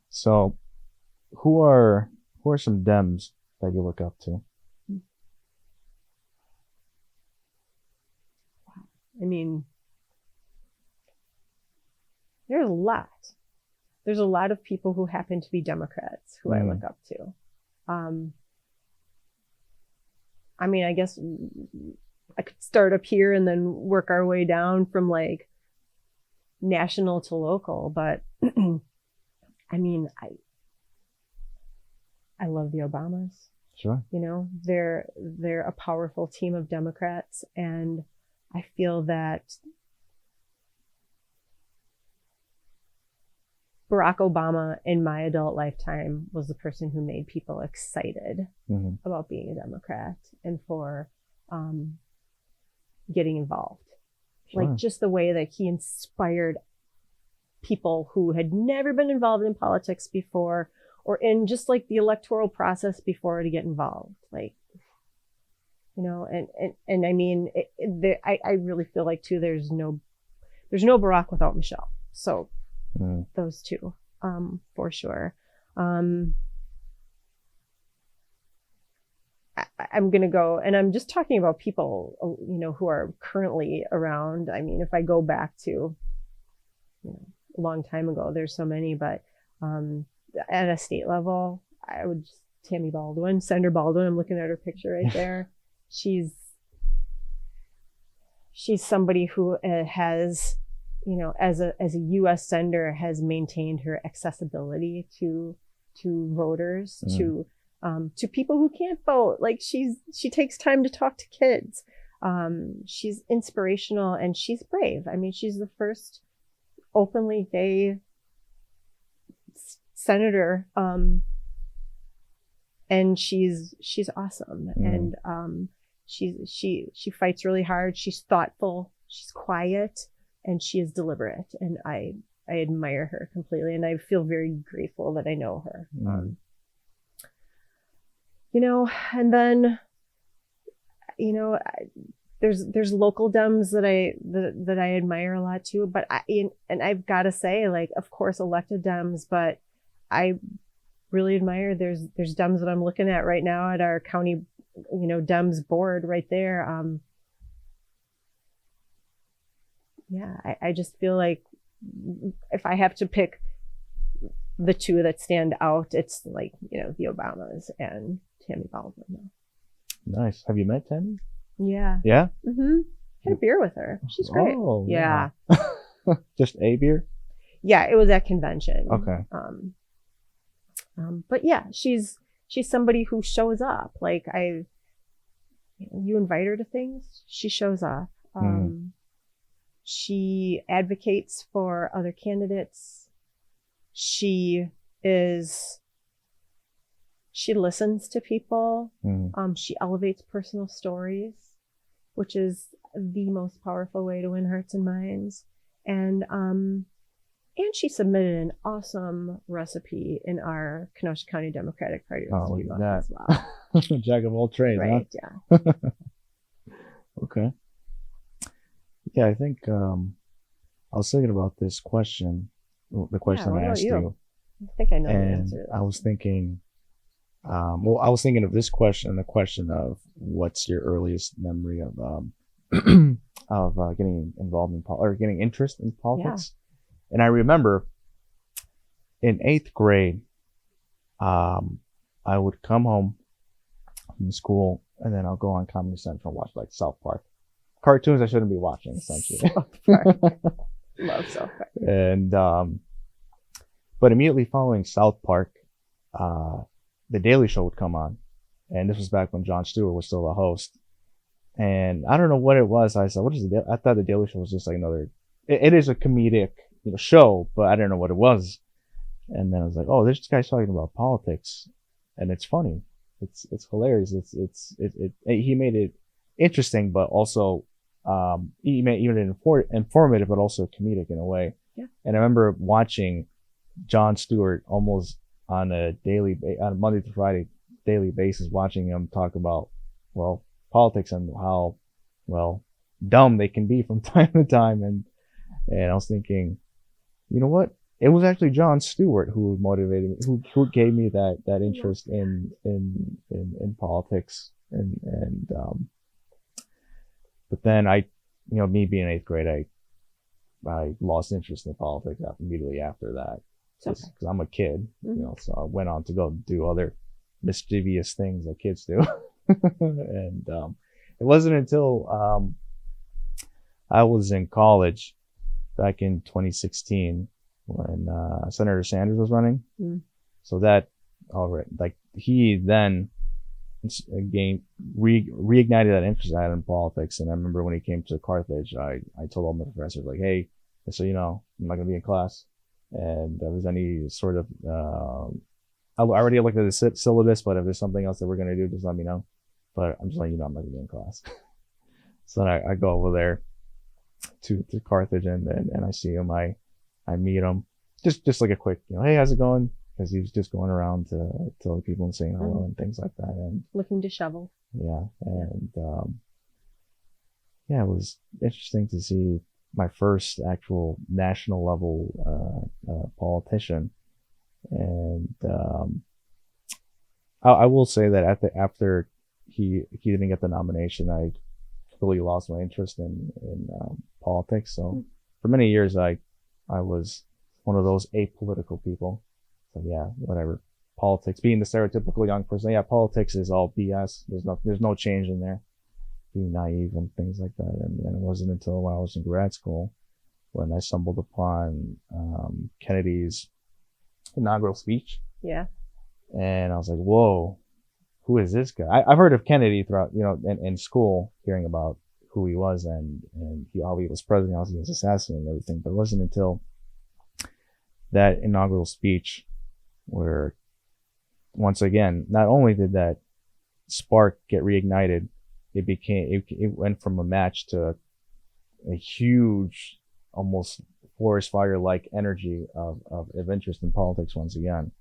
So who are some Dems that you look up to? I mean, there's a lot. There's a lot of people who happen to be Democrats who I look up to. I mean, I guess I could start up here and then work our way down from like national to local, but I mean, I love the Obamas. Sure. You know, they're a powerful team of Democrats, and I feel that Barack Obama in my adult lifetime was the person who made people excited about being a Democrat and for getting involved. Sure. Like just the way that he inspired people who had never been involved in politics before or in just like the electoral process before to get involved. Like, you know, and I mean, I really feel like too, there's no Barack without Michelle. So those two, for sure. I'm going to go, and I'm just talking about people, you know, who are currently around. I mean, if I go back to, you know, a long time ago, there's so many, but at a state level, I would just, Tammy Baldwin, Senator Baldwin, I'm looking at her picture right there. She's somebody who has, you know, as a U.S. senator, has maintained her accessibility to voters, to people who can't vote. Like she takes time to talk to kids. She's inspirational and she's brave. I mean, she's the first openly gay senator, and she's awesome. And she fights really hard. She's thoughtful. She's quiet. And she is deliberate, and I admire her completely, and I feel very grateful that I know her. You know, and then, you know, there's local Dems that I admire a lot too. But I've got to say, like, of course, elected Dems, but I really admire. There's Dems that I'm looking at right now at our county, you know, Dems board right there. Yeah, I just feel like if I have to pick the two that stand out, it's like, you know, the Obamas and Tammy Baldwin. Nice. Have you met Tammy? Yeah. Yeah? Had a beer with her. She's great. Oh, yeah. Just a beer? Yeah, it was at convention. Okay. But yeah, she's somebody who shows up. Like you invite her to things, she shows up. She advocates for other candidates. She listens to people. She elevates personal stories, which is the most powerful way to win hearts and minds. And she submitted an awesome recipe in our Kenosha County Democratic Party recipe book as well. Jack of all trades, right? Huh? Yeah. Okay. Yeah, I think I was thinking about this question, the question I asked you. I think I know the answer. I was thinking, I was thinking of this question, the question of what's your earliest memory of getting involved in or getting interest in politics. Yeah. And I remember in 8th grade, I would come home from school and then I'll go on Comedy Central and watch like South Park. Cartoons I shouldn't be watching, essentially. South Park. Love South Park. And but immediately following South Park, The Daily Show would come on, and this was back when Jon Stewart was still a host. And I don't know what it was. I said, "What is it?" I thought The Daily Show was just like another. It is a comedic, you know, show, but I didn't know what it was. And then I was like, "Oh, this guy's talking about politics, and it's funny. It's hilarious. He made it interesting, but also." Even informative, but also comedic in a way. Yeah. And I remember watching Jon Stewart almost on a Monday to Friday daily basis, watching him talk about, well, politics and how, well, dumb they can be from time to time. And I was thinking, you know what? It was actually John Stewart who motivated me, who gave me that interest in politics, and but then me being in 8th grade, I lost interest in politics immediately after that, just because I'm a kid, so I went on to go do other mischievous things that kids do. And it wasn't until I was in college back in 2016 when Senator Sanders was running. So that already, like, he then again reignited that interest I had in politics. And I remember when he came to Carthage, I told all my professors, like, hey, so I'm not gonna be in class, and if there's any sort of I already looked at the syllabus, but if there's something else that we're gonna do, just let me know. But I'm just letting you know I'm not gonna be in class. So I go over there to Carthage, and I see him. I meet him, just like a quick, hey, how's it going? Because he was just going around to other people and saying hello and things like that, and looking to shovel. Yeah, and it was interesting to see my first actual national level politician, and I will say that after he didn't get the nomination, I really lost my interest in politics. So for many years, I was one of those apolitical people. So yeah, whatever. Politics, being the stereotypical young person, politics is all BS. There's no change in there. Being naive and things like that. And it wasn't until I was in grad school when I stumbled upon Kennedy's inaugural speech. Yeah. And I was like, whoa, who is this guy? I've heard of Kennedy throughout, in school, hearing about who he was and how he was president, how he was assassinated and everything. But it wasn't until that inaugural speech where, once again, not only did that spark get reignited, it went from a match to a huge, almost forest fire-like energy of interest in politics once again.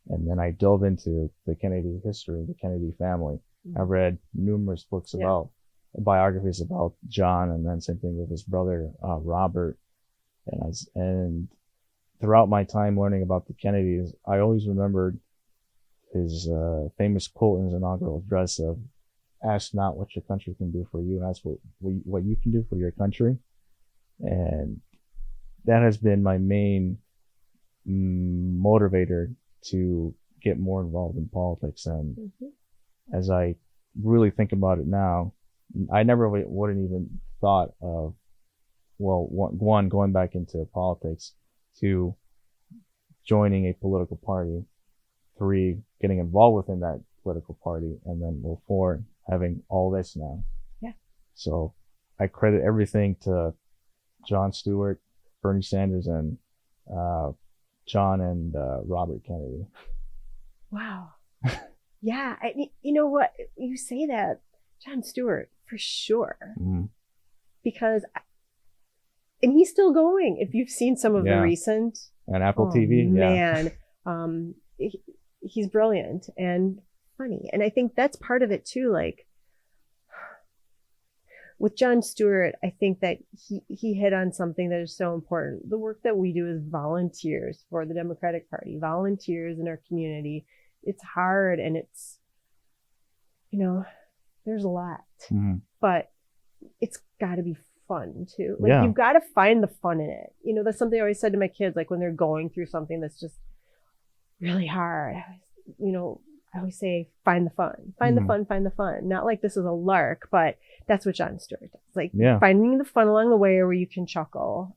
And then I dove into the Kennedy history, the Kennedy family. I read numerous books about biographies about John, and then same thing with his brother Robert. And throughout my time learning about the Kennedys, I always remembered his famous quote in his inaugural address of, "Ask not what your country can do for you, ask what you can do for your country." And that has been my main motivator to get more involved in politics. And as I really think about it now, I never wouldn't even thought of, one, going back into politics, 2, joining a political party, 3, getting involved within that political party, and then 4, having all this now. Yeah. So I credit everything to Jon Stewart, Bernie Sanders, and John and Robert Kennedy. Wow. Yeah. You know what? You say that, Jon Stewart, for sure. Because, and he's still going. If you've seen some of the recent. And Apple TV. Man. He's brilliant and funny. And I think that's part of it too. Like, with Jon Stewart, I think that he hit on something that is so important. The work that we do as volunteers for the Democratic Party, volunteers in our community, it's hard, and it's, there's a lot, but it's got to be fun too. Like, you've got to find the fun in it. That's something I always said to my kids, like when they're going through something that's just really hard, I always say, find the fun, find the fun. Not like this is a lark, but that's what Jon Stewart does. Like, finding the fun along the way where you can chuckle,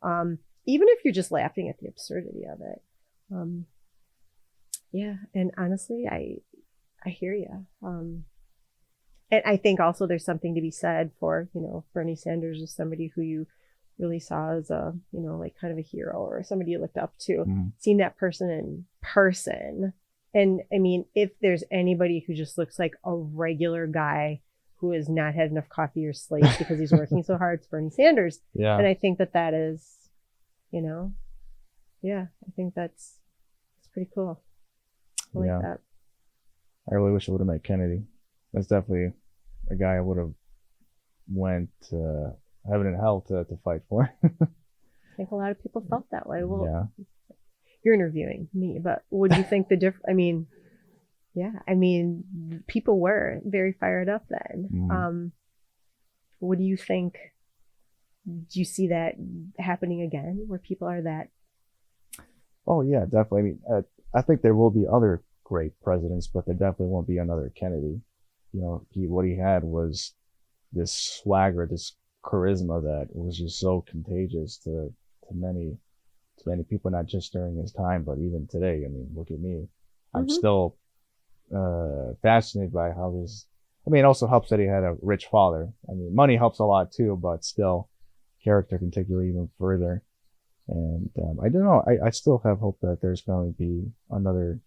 even if you're just laughing at the absurdity of it. And honestly, I hear you. And I think also there's something to be said for, Bernie Sanders is somebody who you really saw as a, like kind of a hero or somebody you looked up to, seeing that person in person. And I mean, if there's anybody who just looks like a regular guy who has not had enough coffee or sleep because he's working so hard, it's Bernie Sanders. Yeah. And I think that is, I think that's pretty cool. I like that. I really wish I would have met Kennedy. That's definitely a guy I would have went heaven and hell to fight for. I think a lot of people felt that way. Well, you're interviewing me, but what do you think people were very fired up then. What do you think? Do you see that happening again, where people are that? Oh yeah, definitely. I mean, I think there will be other great presidents, but there definitely won't be another Kennedy. What he had was this swagger, this charisma that was just so contagious to many people, not just during his time, but even today. I mean, look at me. I'm still fascinated by how this. I mean, it also helps that he had a rich father. I mean, money helps a lot too, but still, character can take you even further. And I don't know. I still have hope that there's going to be another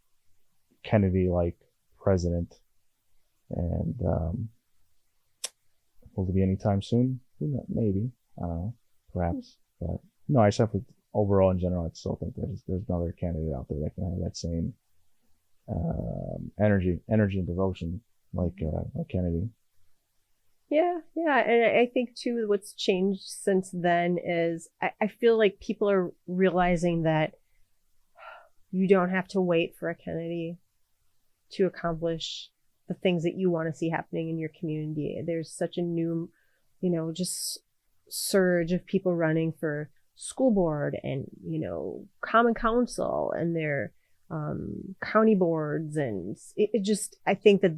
Kennedy-like president. And will there be anytime soon? Maybe. I don't know. Perhaps. But no, I just overall in general, I still think there's another candidate out there that can have that same energy and devotion like Kennedy. Yeah. And I think too, what's changed since then is I feel like people are realizing that you don't have to wait for a Kennedy to accomplish the things that you want to see happening in your community. There's such a new, just surge of people running for school board and, common council and their county boards. And I think that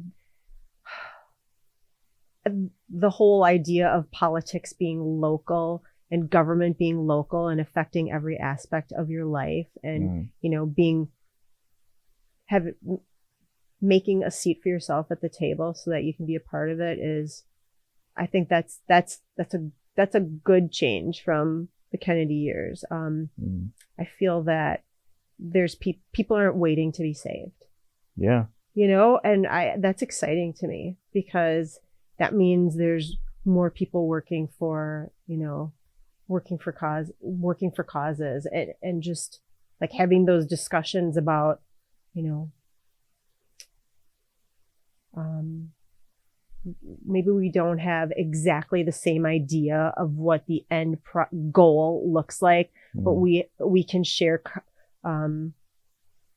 the whole idea of politics being local and government being local and affecting every aspect of your life and, making a seat for yourself at the table so that you can be a part of it I think that's a good change from the Kennedy years. I feel that there's people aren't waiting to be saved. Yeah. And that's exciting to me because that means there's more people working for causes and just like having those discussions about, maybe we don't have exactly the same idea of what the end goal looks like, but we can share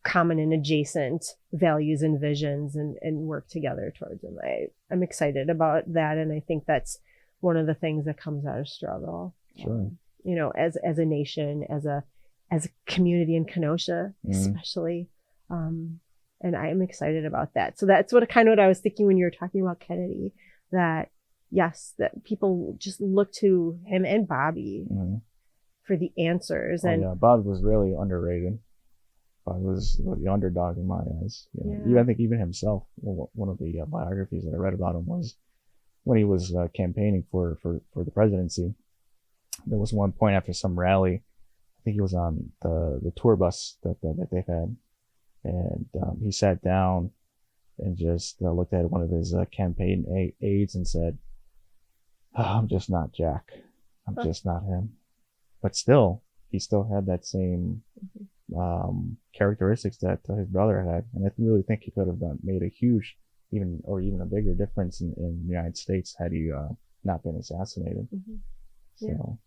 common and adjacent values and visions and work together towards them. I'm excited about that. And I think that's one of the things that comes out of struggle. Sure. As a nation, as a community in Kenosha, especially. And I'm excited about that. So that's what I was thinking when you were talking about Kennedy, that yes, that people just look to him and Bobby for the answers. Yeah, Bob was really underrated. Bob was the underdog in my eyes. I think even himself, one of the biographies that I read about him was when he was campaigning for the presidency. There was one point after some rally, I think he was on the tour bus that they've had. And he sat down and just looked at one of his campaign aides and said, I'm just not Jack. I'm just not him. But still, he still had that same characteristics that his brother had. And I really think he could have made a huge, even a bigger difference in the United States had he not been assassinated. So